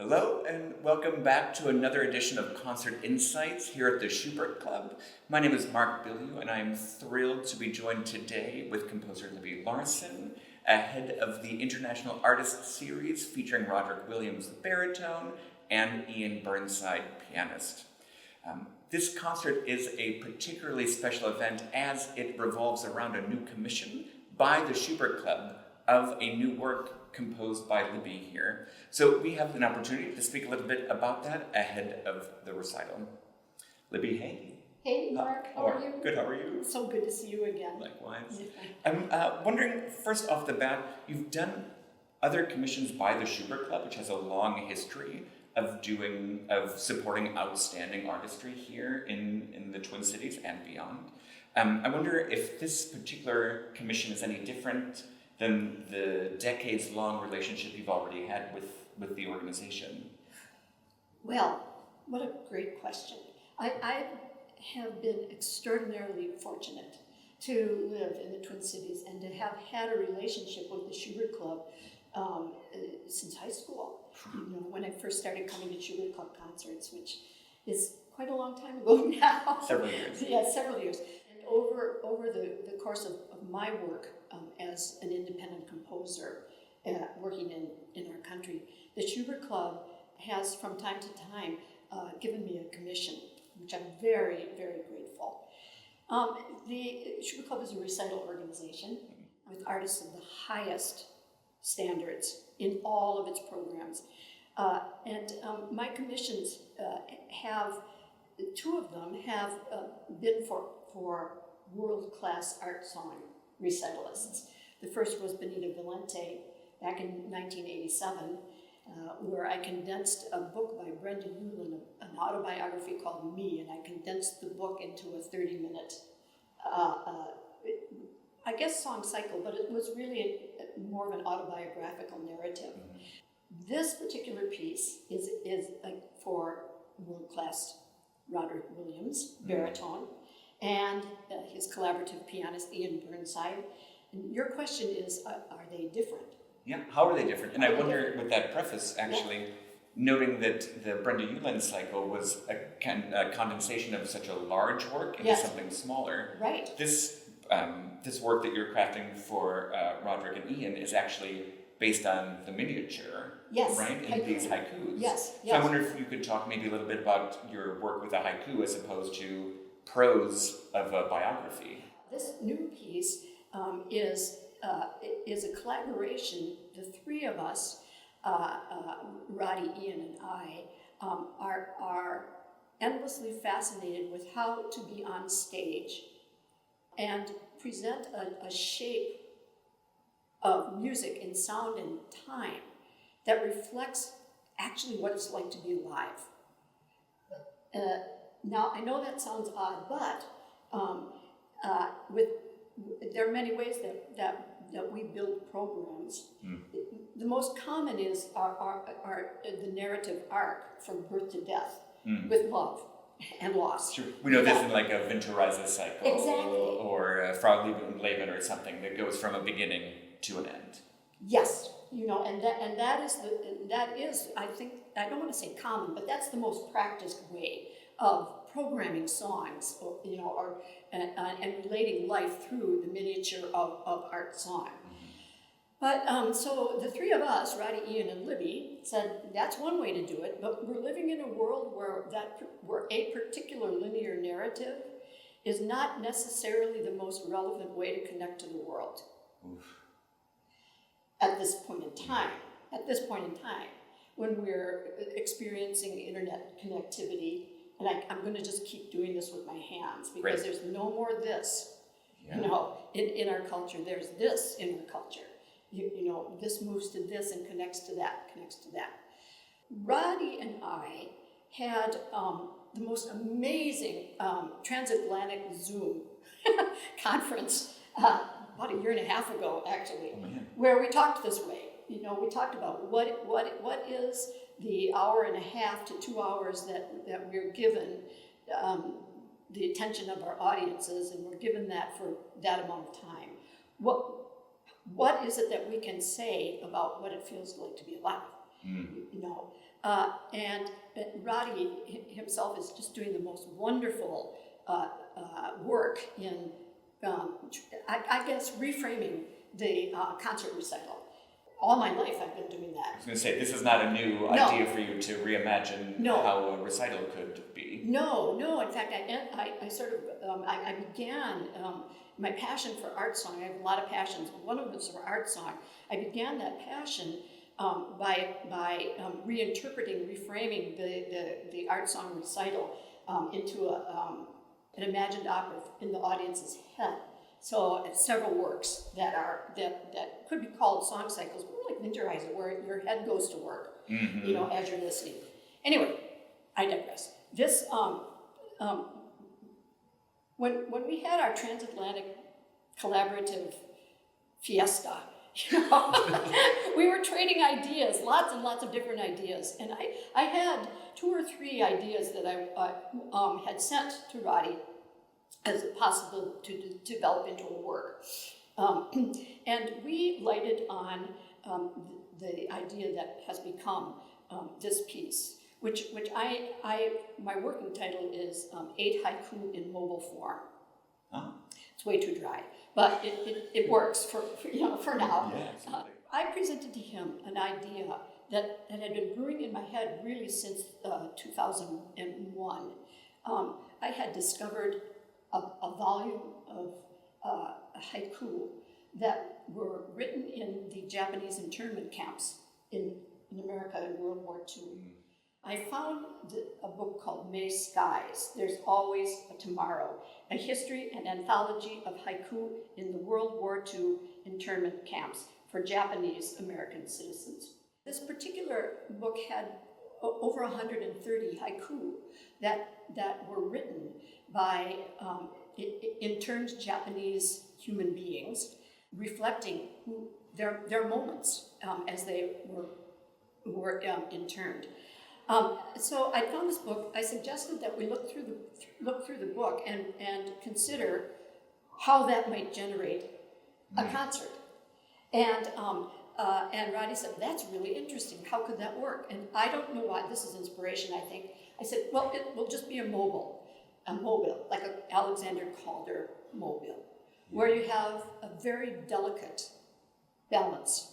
Hello and welcome back to another edition of Concert Insights here at the Schubert Club. My name is Mark Bilyeu and I'm thrilled to be joined today with composer Libby Larsen, ahead of the International Artist Series featuring Roderick Williams, the baritone, and Iain Burnside, pianist. This concert is a particularly special event as it revolves around a new commission by the Schubert Club of a new work composed by Libby here. So we have an opportunity to speak a little bit about that ahead of the recital. Libby, hey. Hey, Mark, how are you? Good, how are you? So good to see you again. Likewise. I'm wondering, first off the bat, you've done other commissions by the Schubert Club, which has a long history of supporting outstanding artistry here in the Twin Cities and beyond. I wonder if this particular commission is any different than the decades-long relationship you've already had with the organization? Well, what a great question. I have been extraordinarily fortunate to live in the Twin Cities and to have had a relationship with the Schubert Club since high school. You know, when I first started coming to Schubert Club concerts, which is quite a long time ago now. Several years. Yeah, several years. And over the course of my work as an independent composer working in our country, the Schubert Club has from time to time given me a commission, which I'm very, very grateful. The Schubert Club is a recital organization with artists of the highest standards in all of its programs. And my commissions two of them have been for world-class art song recitalists. The first was Benita Valente back in 1987, where I condensed a book by Brenda Newland, an autobiography called Me, and I condensed the book into a 30-minute, I guess song cycle, but it was really more of an autobiographical narrative. Mm-hmm. This particular piece is for world-class Roderick Williams, baritone, and his collaborative pianist, Iain Burnside. And your question is, are they different? Yeah, how are they different? And I wonder, with that preface, actually, noting that the Brenda Newland cycle was a condensation of such a large work into something smaller. Right. This work that you're crafting for Roderick and Iain is actually based on the miniature, right? In these haikus. Yes. So I wonder if you could talk maybe a little bit about your work with a haiku as opposed to prose of a biography. This new piece is a collaboration. The three of us, Roddy, Iain, and I, are endlessly fascinated with how to be on stage and present a shape of music and sound and time that reflects actually what it's like to be alive. Now, I know that sounds odd, but there are many ways that we build programs. The most common is the narrative arc from birth to death with love and loss. Sure. We know this in like a Winterreise cycle, exactly. Or a Frau Leben or something that goes from a beginning to an end. Yes, and that is I think, I don't want to say common, but that's the most practiced way of programming songs, and relating life through the miniature of art song. But so the three of us, Roddy, Iain, and Libby, said that's one way to do it, but we're living in a world where a particular linear narrative is not necessarily the most relevant way to connect to the world. Oof. At this point in time, when we're experiencing internet connectivity, and I'm going to just keep doing this with my hands because there's no more this, in our culture. There's this in our culture. This moves to this and connects to that. Roddy and I had the most amazing transatlantic Zoom conference about a year and a half ago, actually, where we talked this way. We talked about what is the hour and a half to 2 hours that we're given the attention of our audiences, and we're given that for that amount of time. What is it that we can say about what it feels like to be alive? And Roddy himself is just doing the most wonderful work in, I guess, reframing the concert recital. All my life I've been doing that. I was going to say, this is not a new idea for you to reimagine how a recital could be. No. In fact, I sort of, I began my passion for art song. I have a lot of passions. One of them is for art song. I began that passion by reinterpreting, reframing the art song recital into an imagined opera in the audience's head. So several works that could be called song cycles, more like Winterreise, where your head goes to work, as you're listening. Anyway, I digress. This when we had our transatlantic collaborative fiesta, we were trading ideas, lots and lots of different ideas, and I had 2 or 3 ideas that I had sent to Roddy as possible to develop into a work. And we lighted on the idea that has become this piece, which my working title is 8 Haiku in Mobile Form. Huh? It's way too dry, but it works for now. Yeah, I presented to him an idea that had been brewing in my head really since 2001. I had discovered a volume of haiku that were written in the Japanese internment camps in America in World War II. I found a book called May Skies, There's Always a Tomorrow, a history and anthology of haiku in the World War II internment camps for Japanese American citizens. This particular book had over 130 haiku that were written by interned Japanese human beings, reflecting their moments as they were interned. So I found this book. I suggested that we look through the book and consider how that might generate a concert. And Roddy said, that's really interesting. How could that work? And I don't know why. This is inspiration, I think. I said, well, it will just be a mobile, like an Alexander Calder mobile, where you have a very delicate balance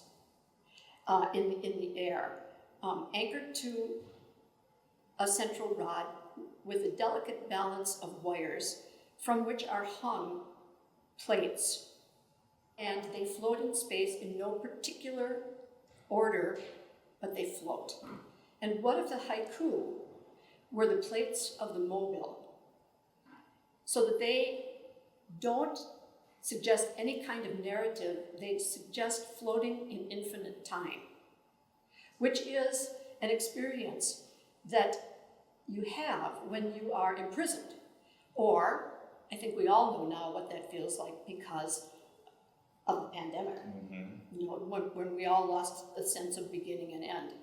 in the air, anchored to a central rod with a delicate balance of wires from which are hung plates. And they float in space in no particular order, but they float. And what if the haiku were the plates of the mobile, so that they don't suggest any kind of narrative, they suggest floating in infinite time, which is an experience that you have when you are imprisoned. Or, I think we all know now what that feels like because of the pandemic. When we all lost the sense of beginning and end.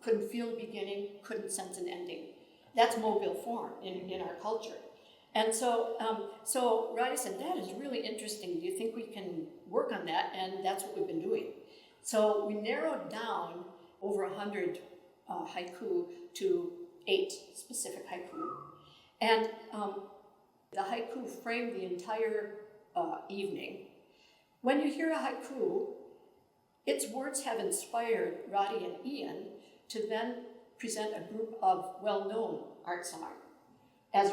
Couldn't feel the beginning, couldn't sense an ending. That's mobile form in our culture. And so Roddy said, that is really interesting. Do you think we can work on that? And that's what we've been doing. So we narrowed down over 100 haiku to 8 specific haiku. And the haiku framed the entire evening. When you hear a haiku, its words have inspired Roddy and Iain to then present a group of well-known art song as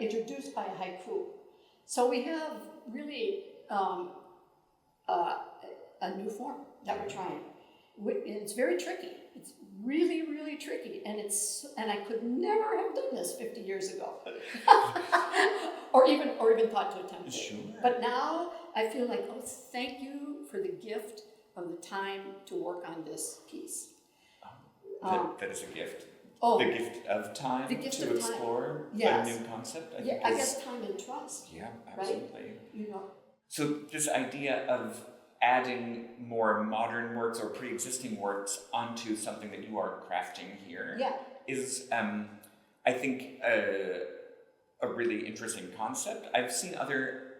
introduced by a haiku. So we have really a new form that we're trying. It's very tricky. It's really, really tricky, and I could never have done this 50 years ago, or even thought to attempt it. Sure. But now I feel like, oh, thank you for the gift of the time to work on this piece. That is a gift. Oh, the gift of time the gift to of explore Yes. a new concept. I guess time and trust. Yeah, absolutely. Right? So this idea of adding more modern works or pre-existing works onto something that you are crafting here is, I think, a really interesting concept. I've seen other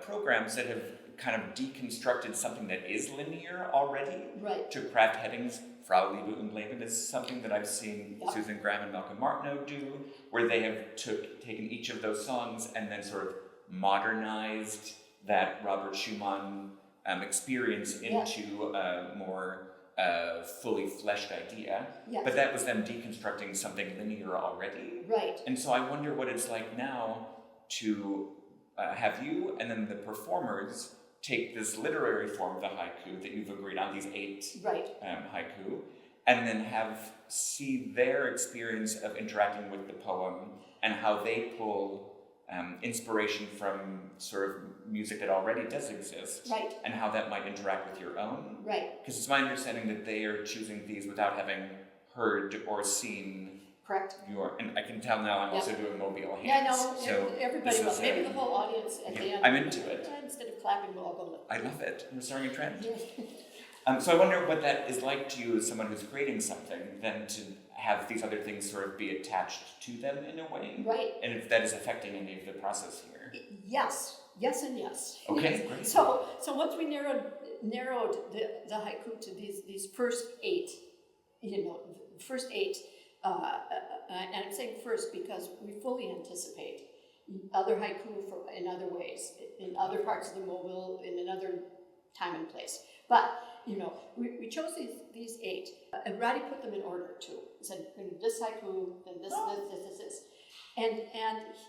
programs that have kind of deconstructed something that is linear already Right. to craft headings. Frau Liebe und Leben is something that I've seen Yep. Susan Graham and Malcolm Martineau do, where they have taken each of those songs and then sort of modernized that Robert Schumann experience into a more fully fleshed idea. Yes. But that was them deconstructing something linear already. Right. And so I wonder what it's like now to have you and then the performers take this literary form of the haiku that you've agreed on, these 8 Right. haiku, and then see their experience of interacting with the poem and how they pull inspiration from sort of music that already does exist, Right. and how that might interact with your own. Right. Because it's my understanding that they are choosing these without having heard or seen Correct. and I can tell now I'm also doing mobile hands. Yeah, no, so everybody this will. is, Maybe the whole audience at the end. I'm into it. Instead of clapping, we'll all go. I love it. I'm starting a trend. Yeah. So I wonder what that is like to you as someone who's creating something, then to have these other things sort of be attached to them in a way. Right. And if that is affecting any of the process here. Yes. Yes and yes. Okay, Yes. great. So once we narrowed the haiku to these first 8, first 8, and I'm saying first because we fully anticipate other haiku in other ways, in other parts of the mobile, in another time and place. But we chose these 8, and Roddy put them in order too. He said, this haiku, then this, this. And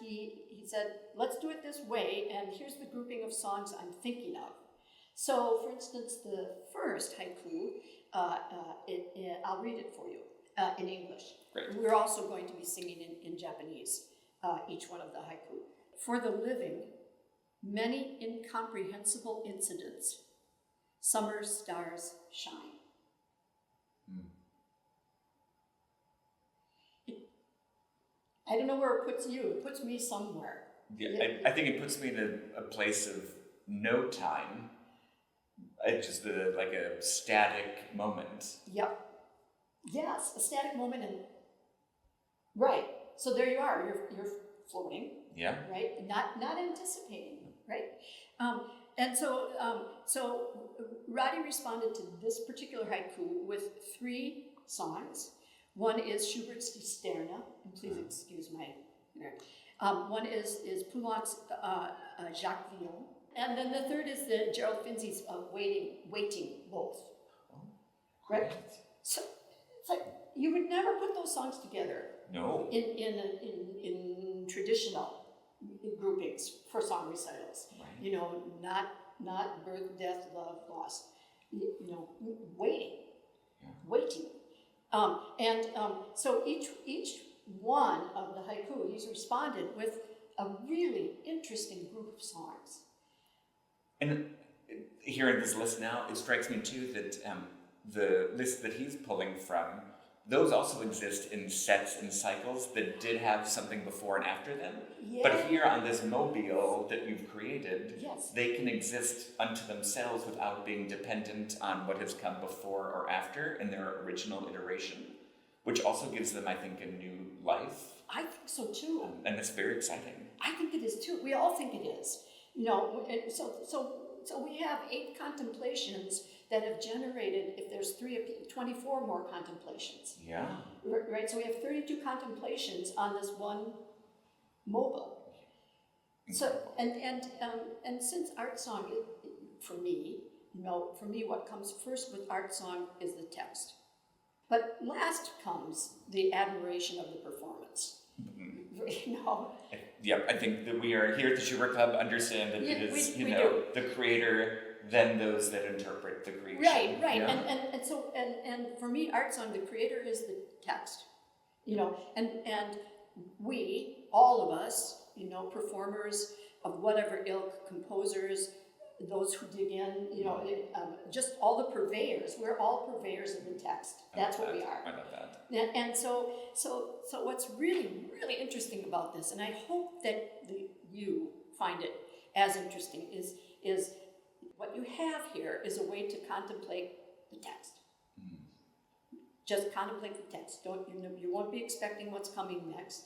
he said, let's do it this way, and here's the grouping of songs I'm thinking of. So, for instance, the first haiku, I'll read it for you in English. Great. We're also going to be singing in Japanese, each one of the haiku. For the living, many incomprehensible incidents, summer stars shine. I don't know where it puts you. It puts me somewhere. Yeah, I think it puts me in a place of no time. It's just like a static moment. Yep. Yes, a static moment, and right. So there you are. You're floating. Yeah. Right. Not anticipating. Right. And so Roddy responded to this particular haiku with 3 songs. One is Schubert's Die Sterne, and please excuse my. One is Poulenc's Jacques Villon, and then the third is the Gerald Finzi's Waiting, both. Right. So it's like you would never put those songs together. No. In traditional groupings for song recitals. Right. Not birth, death, love, loss. Waiting. So each one of the haiku, he's responded with a really interesting group of songs. And hearing this list now, it strikes me too that the list that he's pulling from, those also exist in sets and cycles that did have something before and after them. Yeah. But here on this mobile that you've created, yes, they can exist unto themselves without being dependent on what has come before or after in their original iteration, which also gives them, I think, a new life. I think so too. And it's very exciting. I think it is too. We all think it is. So we have 8 contemplations that have generated, if there's 24 more contemplations. Yeah. Right, so we have 32 contemplations on this one mobile. So, and since art song, for me, what comes first with art song is the text. But last comes the admiration of the performance. Yep, I think that we are here at the Schubert Club understand that it is, we the creator, then those that interpret the creation. Right. Yeah. And for me, art song, the creator is the text. And we, all of us, performers of whatever ilk, composers, those who dig in, just all the purveyors. We're all purveyors of the text. That's what we are. I love that. And so what's really, really interesting about this, and I hope that you find it as interesting, is what you have here is a way to contemplate the text. Just contemplate the text. You won't be expecting what's coming next,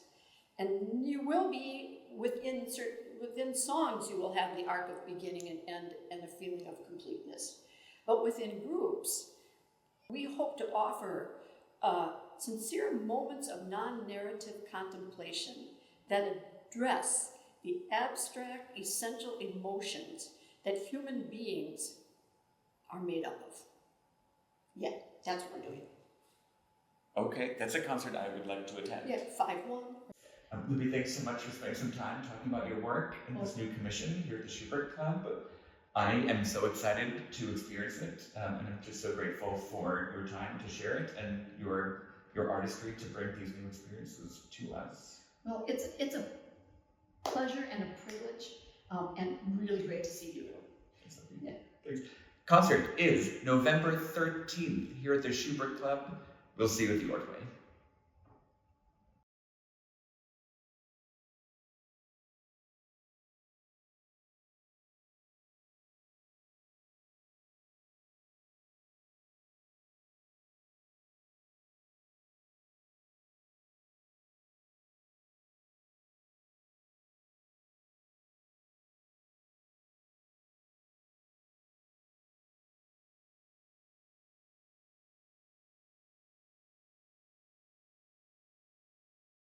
and you will be within certain within songs, you will have the arc of beginning and end and a feeling of completeness. But within groups, we hope to offer sincere moments of non-narrative contemplation that address the abstract, essential emotions that human beings are made up of. Yeah, that's what we're doing. Okay, that's a concert I would like to attend. Yeah, 5-1. Libby, thanks so much for spending some time talking about your work and this new commission here at the Schubert Club. I am so excited to experience it, and I'm just so grateful for your time to share it and your artistry to bring these new experiences to us. Well, it's a pleasure and a privilege, and really great to see you. Yeah. Thanks. Concert is November 13th here at the Schubert Club. We'll see you at the Ordway.